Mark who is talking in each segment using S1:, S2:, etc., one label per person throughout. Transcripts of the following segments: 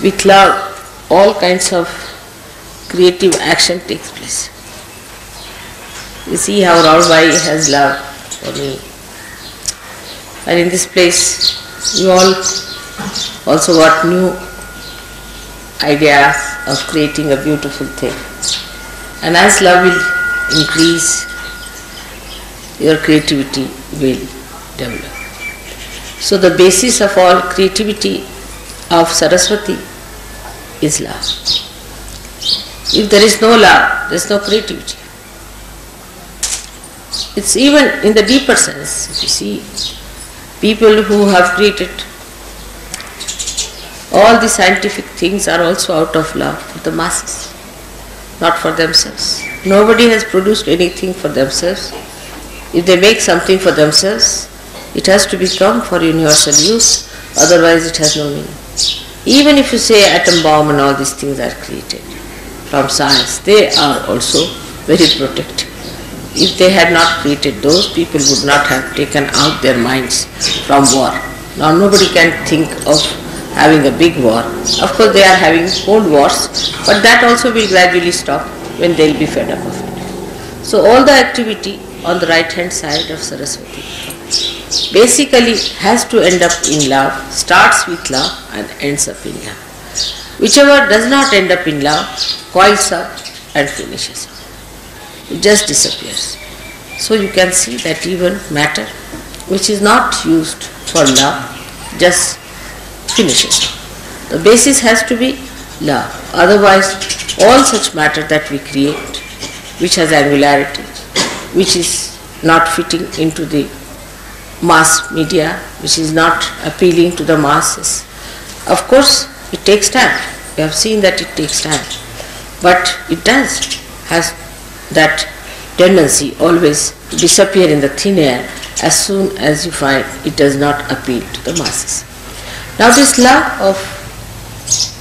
S1: With love, all kinds of creative action takes place. You see how Raulbai has love for me. And in this place, you all also got new ideas of creating a beautiful thing. And as love will increase, your creativity will develop. So the basis of all creativity of Saraswati is love. If there is no love, there is no creativity. It's even in the deeper sense. If you see, people who have created all the scientific things are also out of love for the masses, not for themselves. Nobody has produced anything for themselves. If they make something for themselves, it has to become for universal use, otherwise it has no meaning. Even if you say atom bomb and all these things are created from science, they are also very protective. If they had not created those, people would not have taken out their minds from war. Now nobody can think of having a big war. Of course they are having own wars, but that also will gradually stop when they will be fed up of it. So all the activity on the right hand side of Saraswati basically has to end up in love, starts with love and ends up in love. Whichever does not end up in love coils up and finishes up. It just disappears. So you can see that even matter which is not used for love just finishes. The basis has to be love. Otherwise all such matter that we create, which has angularity, which is not fitting into the mass media, which is not appealing to the masses. Of course it takes time. We have seen that it takes time. But it has that tendency always to disappear in the thin air as soon as you find it does not appeal to the masses. Now this love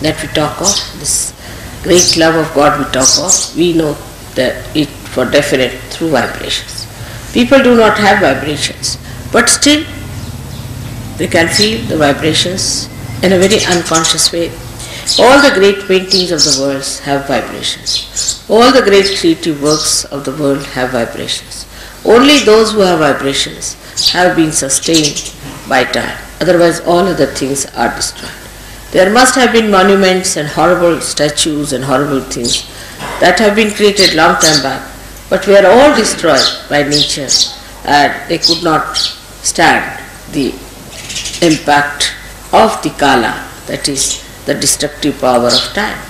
S1: that we talk of, this great love of God we talk of, we know that it for definite through vibrations. People do not have vibrations, but still they can feel the vibrations in a very unconscious way. All the great paintings of the world have vibrations. All the great creative works of the world have vibrations. Only those who have vibrations have been sustained by time. Otherwise all other things are destroyed. There must have been monuments and horrible statues and horrible things that have been created long time back, but were all destroyed by nature and they could not stand the impact of the Kala, that is the destructive power of time.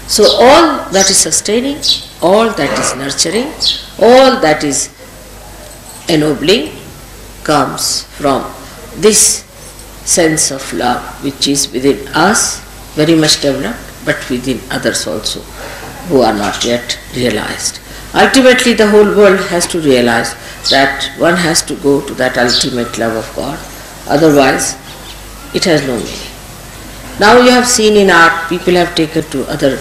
S1: So all that is sustaining, all that is nurturing, all that is ennobling comes from this sense of love which is within us, very much developed, but within others also who are not yet realized. Ultimately the whole world has to realize that one has to go to that ultimate love of God, otherwise it has no meaning. Now you have seen in art, people have taken to other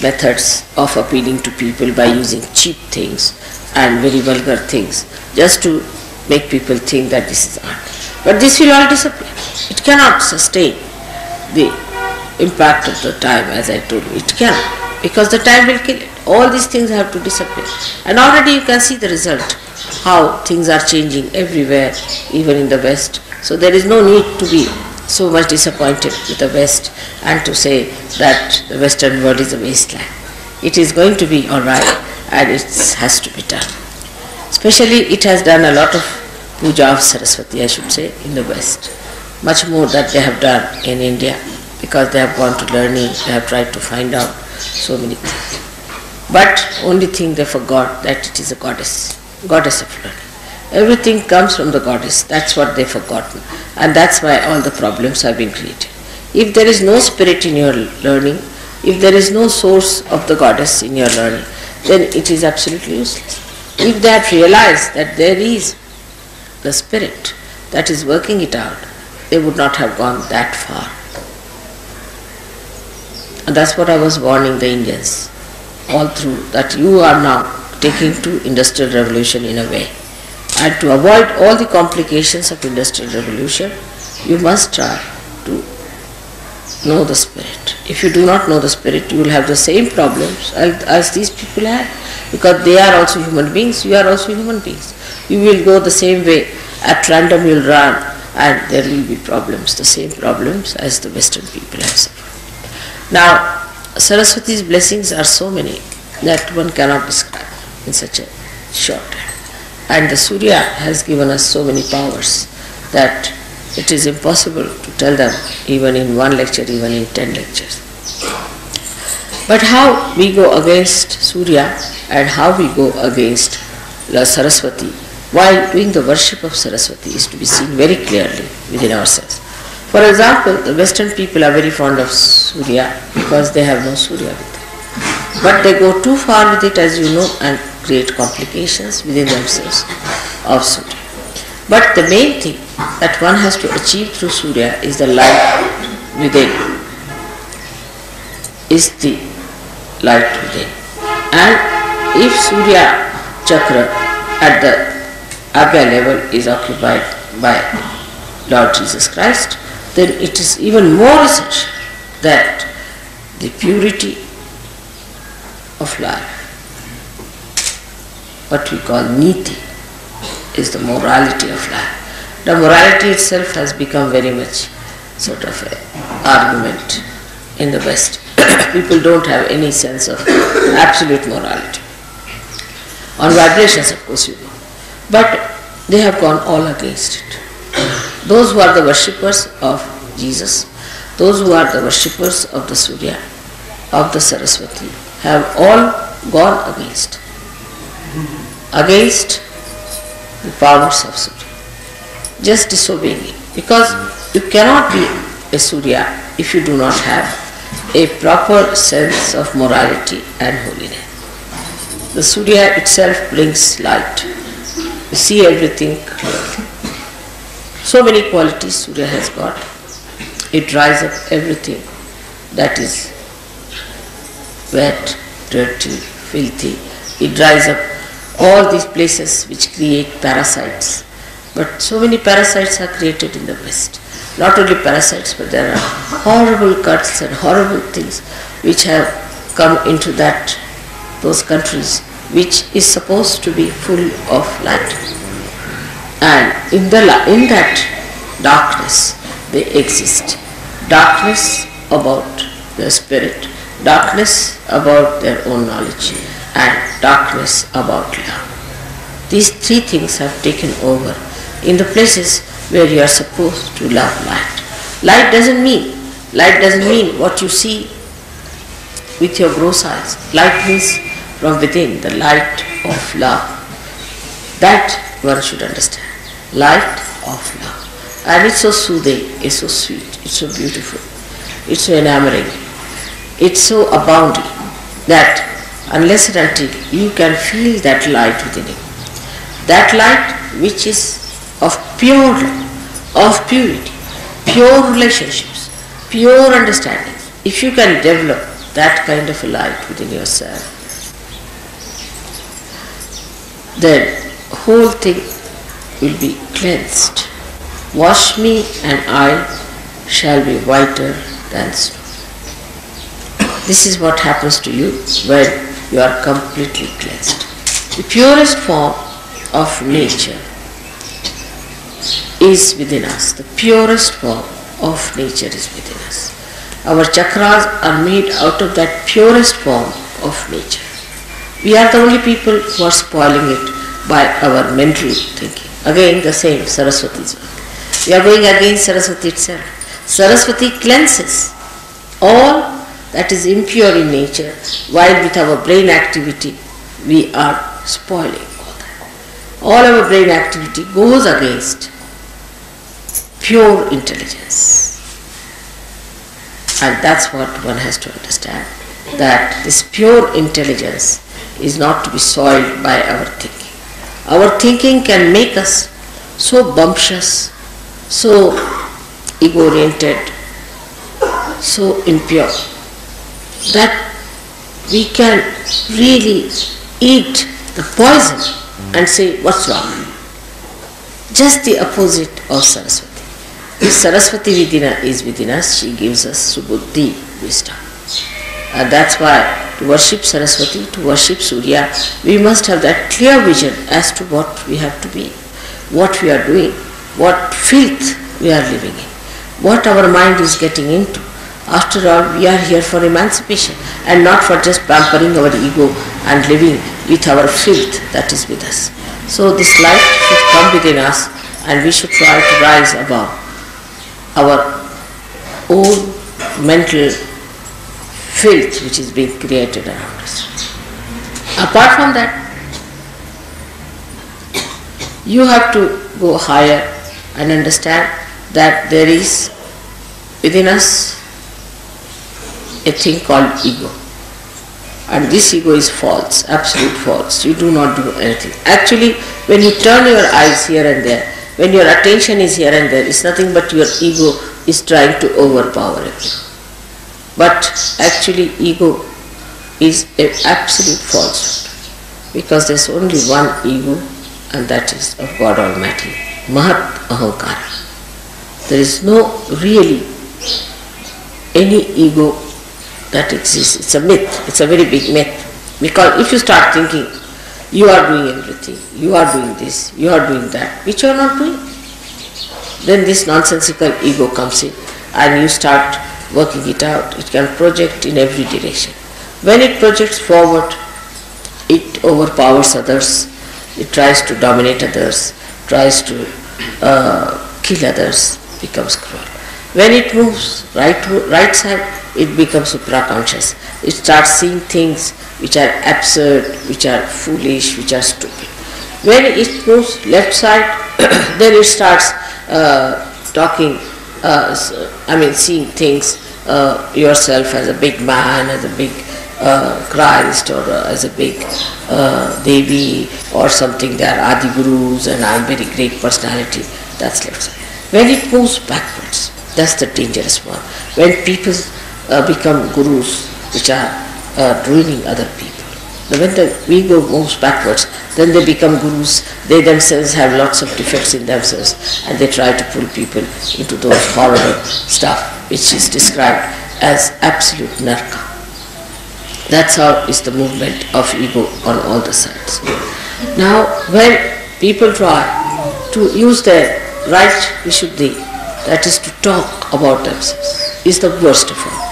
S1: methods of appealing to people by using cheap things and very vulgar things, just to make people think that this is art. But this will all disappear. It cannot sustain the impact of the time, as I told you. It cannot, because the time will kill it. All these things have to disappear. And already you can see the result, how things are changing everywhere, even in the West. So there is no need to be so much disappointed with the West and to say that the Western world is a wasteland. It is going to be alright and it has to be done. Especially it has done a lot of puja of Saraswati, I should say, in the West. Much more that they have done in India, because they have gone to learning, they have tried to find out so many things. But only thing they forgot that it is a goddess of learning. Everything comes from the goddess, that's what they've forgotten. And that's why all the problems have been created. If there is no spirit in your learning, if there is no source of the goddess in your learning, then it is absolutely useless. If they had realized that there is the spirit that is working it out, they would not have gone that far. And that's what I was warning the Indians all through, that you are now taking to industrial revolution in a way. And to avoid all the complications of industrial revolution, you must try to know the spirit. If you do not know the spirit, you will have the same problems as these people had, because they are also human beings, you are also human beings. You will go the same way, at random you will run, and there will be problems, the same problems as the Western people have suffered. Now, Saraswati's blessings are so many that one cannot describe in such a short time. And the Surya has given us so many powers that it is impossible to tell them even in one lecture, even in 10 lectures. But how we go against Surya and how we go against La Saraswati while doing the worship of Saraswati is to be seen very clearly within ourselves. For example, the Western people are very fond of Surya because they have no Surya with them. But they go too far with it, as you know, and create complications within themselves of Surya. But the main thing that one has to achieve through Surya is the light within. Is the light within. And if Surya Chakra at the Agya level is occupied by Lord Jesus Christ, then it is even more essential that the purity of life, what we call niti, is the morality of life. The morality itself has become very much sort of an argument in the West. People don't have any sense of absolute morality. On vibrations, of course, you know. But they have gone all against it. Those who are the worshippers of Jesus, those who are the worshippers of the Surya, of the Saraswati, have all gone against the powers of Surya, just disobeying it. Because you cannot be a Surya if you do not have a proper sense of morality and holiness. The Surya itself brings light. You see everything clearly. So many qualities Surya has got. It dries up everything that is wet, dirty, filthy. It dries up all these places which create parasites. But so many parasites are created in the West. Not only parasites, but there are horrible cuts and horrible things which have come into those countries which is supposed to be full of light. And in that darkness they exist. Darkness about their spirit, darkness about their own knowledge, and darkness about love. These three things have taken over in the places where you are supposed to love light. Light doesn't mean what you see with your gross eyes. Light means from within, the light of love. That one should understand. Light of love. And it's so soothing, it's so sweet, it's so beautiful, it's so enamoring, it's so abounding that unless and until you can feel that light within you, that light which is of pure love, of purity, pure relationships, pure understanding, if you can develop that kind of a light within yourself, then whole thing will be cleansed. Wash me and I shall be whiter than snow. This is what happens to you when you are completely cleansed. The purest form of nature is within us. The purest form of nature is within us. Our chakras are made out of that purest form of nature. We are the only people who are spoiling it by our mental thinking. Again the same, Saraswati's work. We are going against Saraswati itself. Saraswati cleanses all that is impure in nature, while with our brain activity we are spoiling all that. All our brain activity goes against pure intelligence. And that's what one has to understand, that this pure intelligence is not to be soiled by our thinking. Our thinking can make us so bumptious, so ego-oriented, so impure, that we can really eat the poison and say, what's wrong? Just the opposite of Saraswati. This Saraswati is within us, she gives us subuddhi, wisdom. And that's why to worship Saraswati, to worship Surya, we must have that clear vision as to what we have to be, what we are doing, what filth we are living in, what our mind is getting into. After all, we are here for emancipation and not for just pampering our ego and living with our filth that is with us. So this light should come within us and we should try to rise above our own mental filth which is being created around us. Apart from that, you have to go higher and understand that there is within us a thing called ego. And this ego is false, absolute false. You do not do anything. Actually, when you turn your eyes here and there, when your attention is here and there, it's nothing but your ego is trying to overpower everything. But actually ego is an absolute falsehood, because there's only one ego, and that is of God Almighty, Mahat Ahankara. There is no really any ego that exists. It's a myth, it's a very big myth. Because if you start thinking, you are doing everything, you are doing this, you are doing that, which you are not doing, then this nonsensical ego comes in and you start working it out. It can project in every direction. When it projects forward, it overpowers others, it tries to dominate others, tries to kill others, becomes cruel. When it moves right side, it becomes supraconscious. It starts seeing things which are absurd, which are foolish, which are stupid. When it moves left side, then it starts seeing things yourself as a big man, as a big Christ, or as a big Devi, or something. They are Adi Gurus and I am very great personality. That's left side. When it moves backwards, that's the dangerous one. When people become gurus which are ruining other people. When the ego moves backwards, then they become gurus. They themselves have lots of defects in themselves and they try to pull people into those horrible stuff which is described as absolute narka. That's how is the movement of ego on all the sides. Now when people try to use their right vishuddhi, that is to talk about themselves, is the worst of all.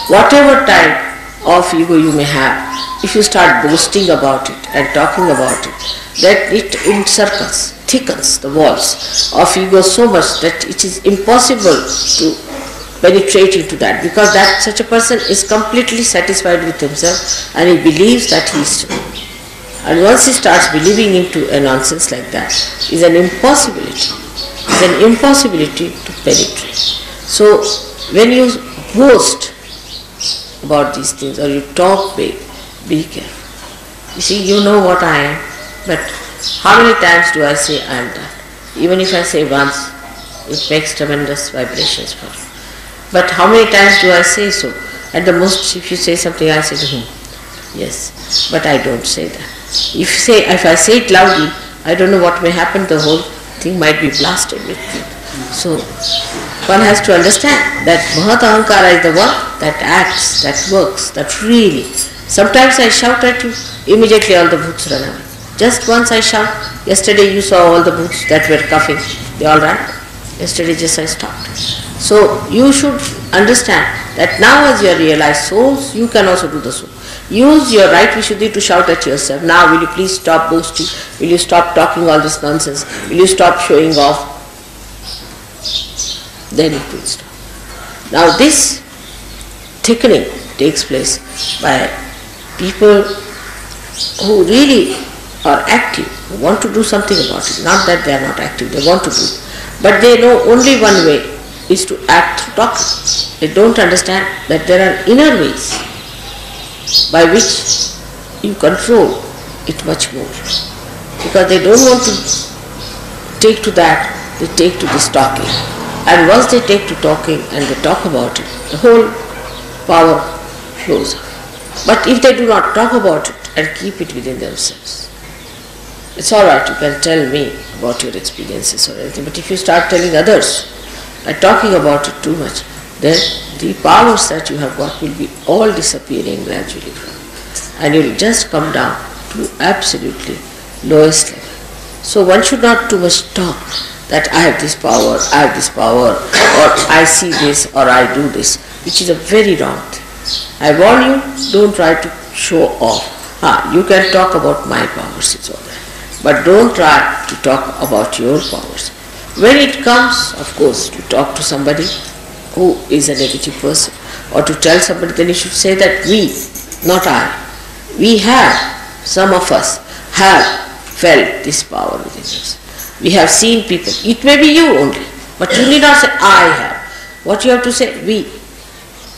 S1: Whatever type of ego you may have, if you start boasting about it and talking about it, that it encircles, thickens the walls of ego so much that it is impossible to penetrate into that, because that such a person is completely satisfied with himself and he believes that he is true. And once he starts believing into a nonsense like that, is an impossibility. It's an impossibility to penetrate. So when you boast about these things or you talk big, be careful. You see, you know what I am, but how many times do I say I am that? Even if I say once, it makes tremendous vibrations for you. But how many times do I say so? At the most, if you say something, I say, yes, but I don't say that. If I say it loudly, I don't know what may happen, the whole thing might be blasted with me. So one has to understand that Mahat Ahankara is the one that acts, that works, that really. Sometimes I shout at you, immediately all the bhoots run away. Just once I shout. Yesterday you saw all the bhoots that were coughing, they all ran. Yesterday just I stopped. So you should understand that now as you are realized souls, you can also do the soul. Use your right vishuddhi to shout at yourself. Now will you please stop boasting? Will you stop talking all this nonsense? Will you stop showing off? Then it will stop. Now this thickening takes place by people who really are active, who want to do something about it. Not that they are not active, they want to do it. But they know only one way is to act through talking. They don't understand that there are inner ways by which you control it much more. Because they don't want to take to that, they take to this talking. And once they take to talking and they talk about it, the whole power flows up. But if they do not talk about it and keep it within themselves, it's all right, you can tell me about your experiences or anything, but if you start telling others, by talking about it too much, then the powers that you have got will be all disappearing gradually. And you will just come down to absolutely lowest level. So one should not too much talk that I have this power, or I see this, or I do this, which is a very wrong thing. I warn you, don't try to show off. You can talk about my powers, it's all right. But don't try to talk about your powers. When it comes, of course, to talk to somebody who is a negative person, or to tell somebody, then you should say that we, not I, we have, some of us have felt this power within us. We have seen people. It may be you only, but you need not say I have. What you have to say, we.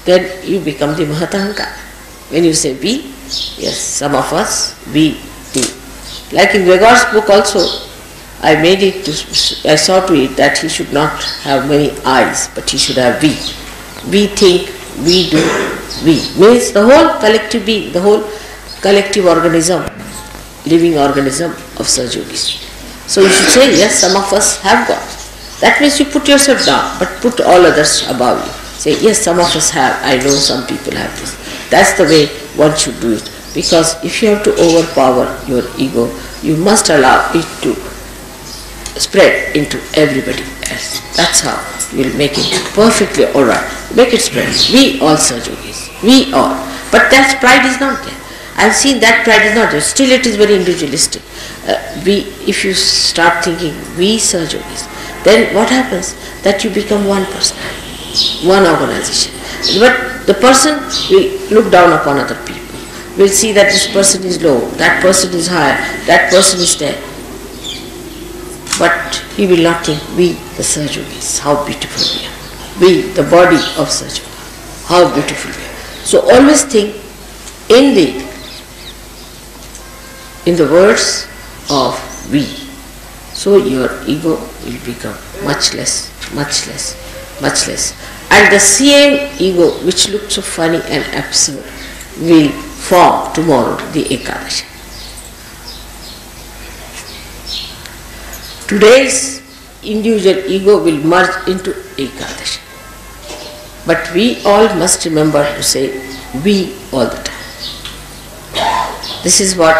S1: Then you become the Mahat Ahankara. When you say we, yes, some of us, we do. Like in Gregor's book also, I saw to it that he should not have many I's, but he should have we. We think, we do, we. Means the whole collective being, the whole collective organism, living organism of Sahaja. So you should say, yes, some of us have got. That means you put yourself down, but put all others above you. Say, yes, some of us have, I know some people have this. That's the way one should do it. Because if you have to overpower your ego, you must allow it to spread into everybody else. That's how you will make it perfectly alright. Make it spread. We all Sahajogis. We all. But that pride is not there. I have seen that pride is not there. Still it is very individualistic. If you start thinking we Sahajogis, then what happens? That you become one person, one organization. But the person will look down upon other people. Will see that this person is low, that person is high, that person is there. But he will not think, we the Sahajogis, how beautiful we are. We, the body of Sahaja, how beautiful we are. So always think in the words of we. So your ego will become much less, much less, much less. And the same ego which looked so funny and absurd will form tomorrow the Ekadashi. Today's individual ego will merge into Ekadashi. But we all must remember to say we all the time. This is what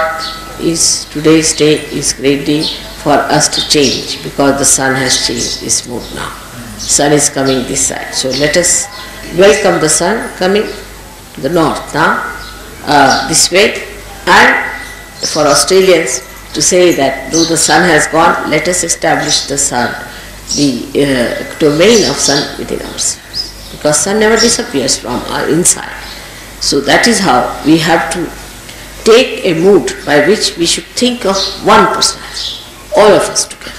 S1: is today's day is great day for us to change, because the sun has changed its mood now. Sun is coming this side. So let us welcome the sun coming the north now, this way. And for Australians to say that though the sun has gone, let us establish the sun, the domain of sun within ourselves. Because sun never disappears from our inside. So that is how we have to take a mood by which we should think of one personality. All of us together.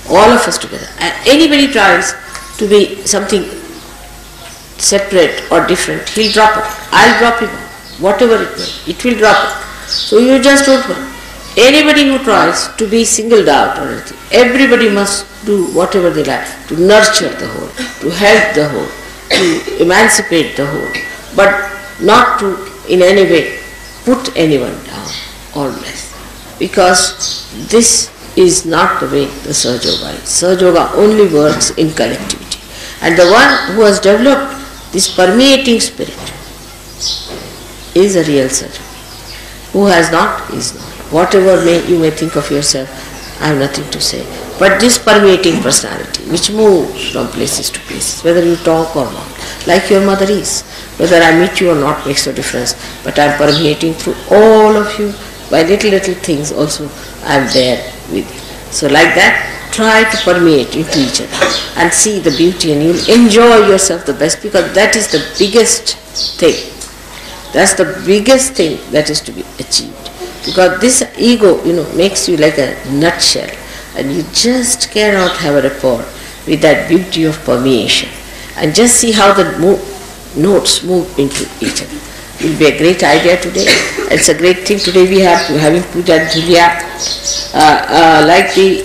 S1: All of us together. And anybody tries to be something separate or different, he'll drop it. I'll drop him. Whatever it will drop it. So you just don't want. Anybody who tries to be singled out or anything, everybody must do whatever they like to nurture the whole, to help the whole, to emancipate the whole, but not to in any way put anyone down or less. Because this is not the way the Sahaja is. Sahaja only works in collectivity. And the one who has developed this permeating spirit is a real Sahaja. Who has not, is not. Whatever you may think of yourself, I have nothing to say. But this permeating personality, which moves from places to places, whether you talk or not, like your mother is. Whether I meet you or not makes no difference, but I am permeating through all of you. By little things also I am there with you. So like that, try to permeate into each other and see the beauty, and you will enjoy yourself the best, because that is the biggest thing. That's the biggest thing that is to be achieved. Because this ego, makes you like a nutshell, and you just cannot have a rapport with that beauty of permeation. And just see how the notes move into each other. It will be a great idea today. It's a great thing today we have having puja Dhulia. Like the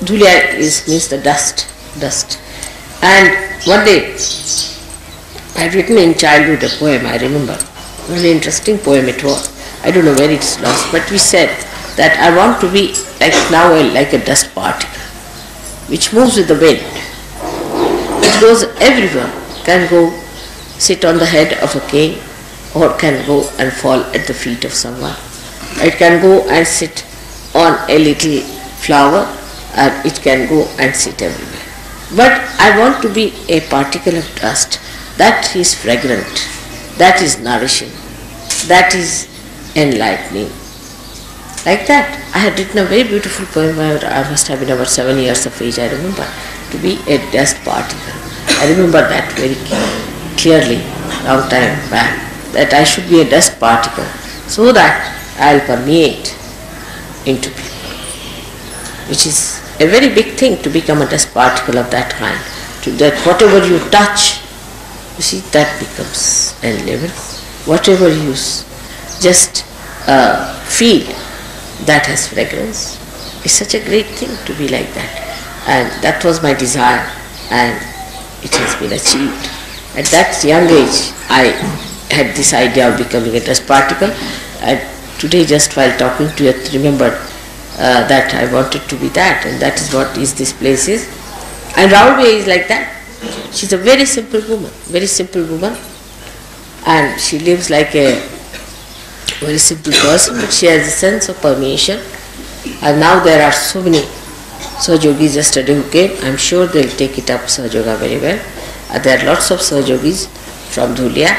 S1: Dhulia means the dust. And one day I had written in childhood a poem, I remember. A very interesting poem it was. I don't know where it's lost, but we said that I want to be like now like a dust particle which moves with the wind. It goes everywhere. Can go sit on the head of a king, or can go and fall at the feet of someone. It can go and sit on a little flower, and it can go and sit everywhere. But I want to be a particle of dust that is fragrant, that is nourishing, that is enlightening. Like that. I had written a very beautiful poem when I must have been about 7 years of age, I remember, to be a dust particle. I remember that very clearly, long time back, that I should be a dust particle so that I will permeate into people, which is a very big thing to become a dust particle of that kind. To that whatever you touch, you see, that becomes enlivened. Whatever you just feel, that has fragrance. It's such a great thing to be like that. And that was my desire, and it has been achieved. At that young age, I had this idea of becoming a dust particle, and today just while talking to you, I remembered that I wanted to be that, and that is what this place is. And Raulbe is like that. She's a very simple woman, and she lives like a very simple person, but she has a sense of permeation. And now there are so many Sahajogis yesterday who came. I am sure they will take it up, Sahajoga, very well. There are lots of Sahajogis from Dhulia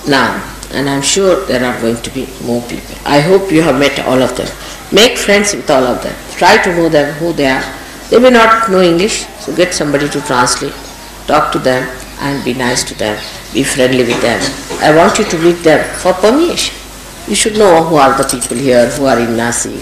S1: now, and I am sure there are going to be more people. I hope you have met all of them. Make friends with all of them. Try to know them, who they are. They may not know English, so get somebody to translate. Talk to them and be nice to them. Be friendly with them. I want you to meet them for permeation. You should know who are the people here, who are in Nasi,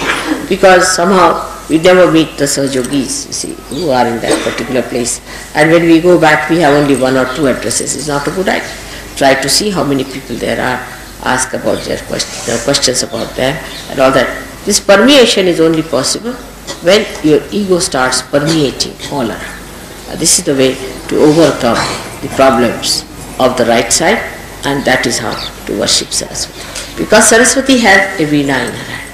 S1: because somehow we never meet the Sahajogis, you see, who are in that particular place. And when we go back, we have only 1 or 2 addresses. It's not a good idea. Try to see how many people there are. Ask about their questions about them and all that. This permeation is only possible when your ego starts permeating all around. This is the way to overcome the problems of the right side, and that is how to worship Saraswati. Because Saraswati has a veena in her hand,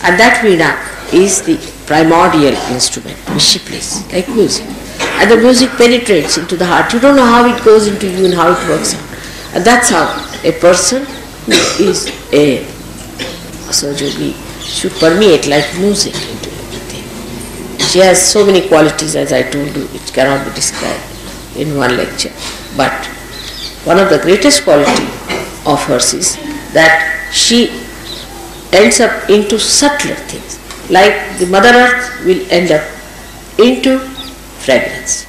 S1: and that veena is the primordial instrument which she plays, like music. And the music penetrates into the heart. You don't know how it goes into you and how it works out. And that's how a person who is a Sahajogi should permeate like music into everything. She has so many qualities, as I told you, it cannot be described in one lecture. But one of the greatest quality of hers is that she ends up into subtler things. Like the Mother Earth will end up into fragrance.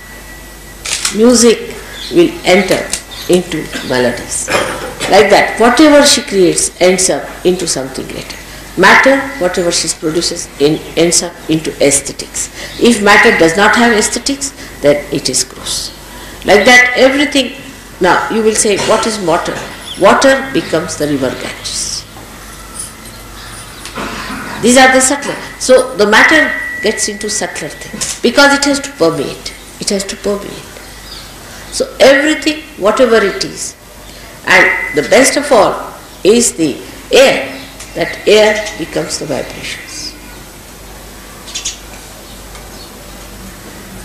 S1: Music will enter into melodies. Like that, whatever she creates ends up into something greater. Matter, whatever she produces, ends up into aesthetics. If matter does not have aesthetics, then it is gross. Like that, everything. Now, you will say, what is water? Water becomes the river Ganges. These are the subtler. So, the matter gets into subtler things because it has to permeate. It has to permeate. So, everything, whatever it is, and the best of all is the air. That air becomes the vibrations.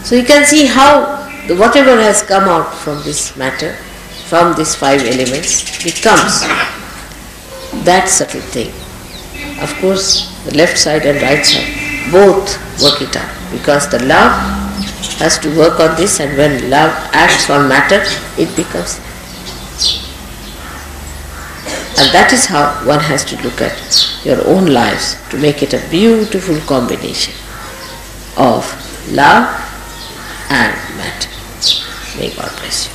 S1: So you can see how whatever has come out from this matter, from these 5 elements, becomes that subtle thing. Of course, the left side and right side both work it out, because the love has to work on this, and when love acts on matter, it becomes. And that is how one has to look at your own lives to make it a beautiful combination of love and matter. May God bless you.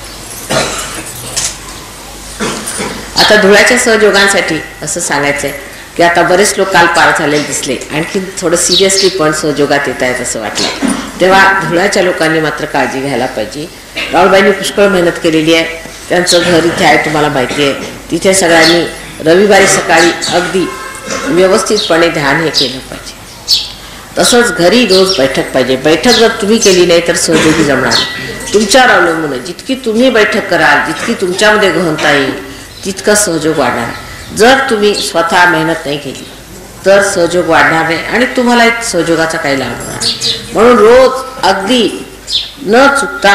S1: आता धुळ्याच्या सहयोगांसाठी असं सांगायचं आहे की आता बरेच लोक काल पार झालेले दिसले, आणखी थोडं सिरियसली पण सहयोगात येत आहेत असं वाटलं. तेव्हा धुळ्याच्या लोकांनी मात्र काळजी घ्यायला पाहिजे. राहुलबाईंनी पुष्कळ मेहनत केलेली आहे. त्यांचं घर इथे आहे, तुम्हाला माहिती आहे. तिथे सगळ्यांनी रविवारी सकाळी अगदी व्यवस्थितपणे ध्यान हे केलं पाहिजे. तसंच घरी रोज बैठक पाहिजे. बैठक जर तुम्ही केली नाही तर सहयोगी जमणार. तुमच्यावर अवलंबून आहे. जितकी तुम्ही बैठक कराल, जितकी तुमच्यामध्ये गहनता येईल, तितका सहयोग वाढणार. जर तुम्ही स्वतः मेहनत नाही केली तर सहयोग वाढणार नाही आणि तुम्हाला सहयोगाचा काही लाभ होणार. म्हणून रोज अगदी न चुकता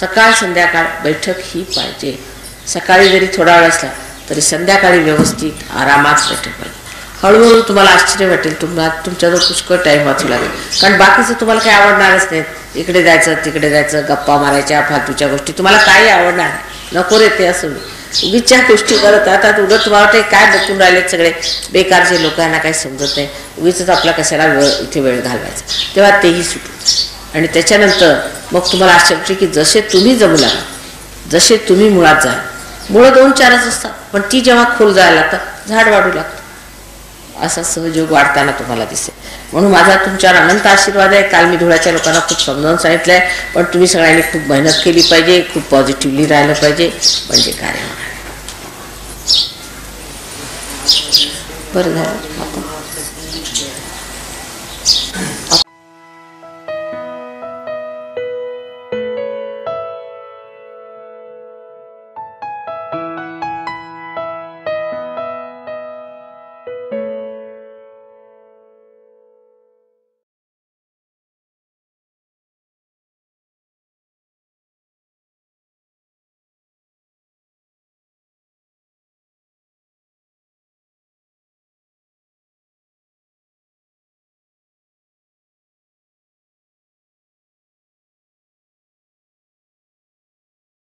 S1: सकाळ संध्याकाळ बैठक ही पाहिजे. सकाळी जरी थोडा वेळ असला तरी संध्याकाळी व्यवस्थित आरामात बैठक पाहिजे. हळूहळू तुम्हाला आश्चर्य वाटेल, तुमच्याजवळ पुष्कळ टाईम वाचू लागेल. कारण बाकीचं तुम्हाला काही आवडणारच नाही. इकडे जायचं तिकडे जायचं, गप्पा मारायच्या, फालतूच्या गोष्टी तुम्हाला काही आवडणार नाही. नको रे ते असं उगीच्या गोष्टी करत राहतात. उगत तुम्हाला वाटते काय बघून राहिलेत सगळे बेकारचे लोक, यांना काही समजत नाही, उगीच आपला कशाला इथे वेळ घालवायचा. तेव्हा तेही सुटू. आणि त्याच्यानंतर मग तुम्हाला आश्चर्य की जसे तुम्ही जमू लागला, जसे तुम्ही मुळात जा. मुळं 2-4च असतात, पण ती जेव्हा खोल जायला लागतात झाड वाढू लागतं. असा सहयोग वाढताना तुम्हाला दिसेल. म्हणून माझा तुमच्यावर अनंत आशीर्वाद आहे. काल मी धुळ्याच्या लोकांना खूप समजावून सांगितलं आहे, पण तुम्ही सगळ्यांनी खूप मेहनत केली पाहिजे, खूप पॉझिटिव्हली राहिलं पाहिजे, म्हणजे कार्य होणार. बरं झालं.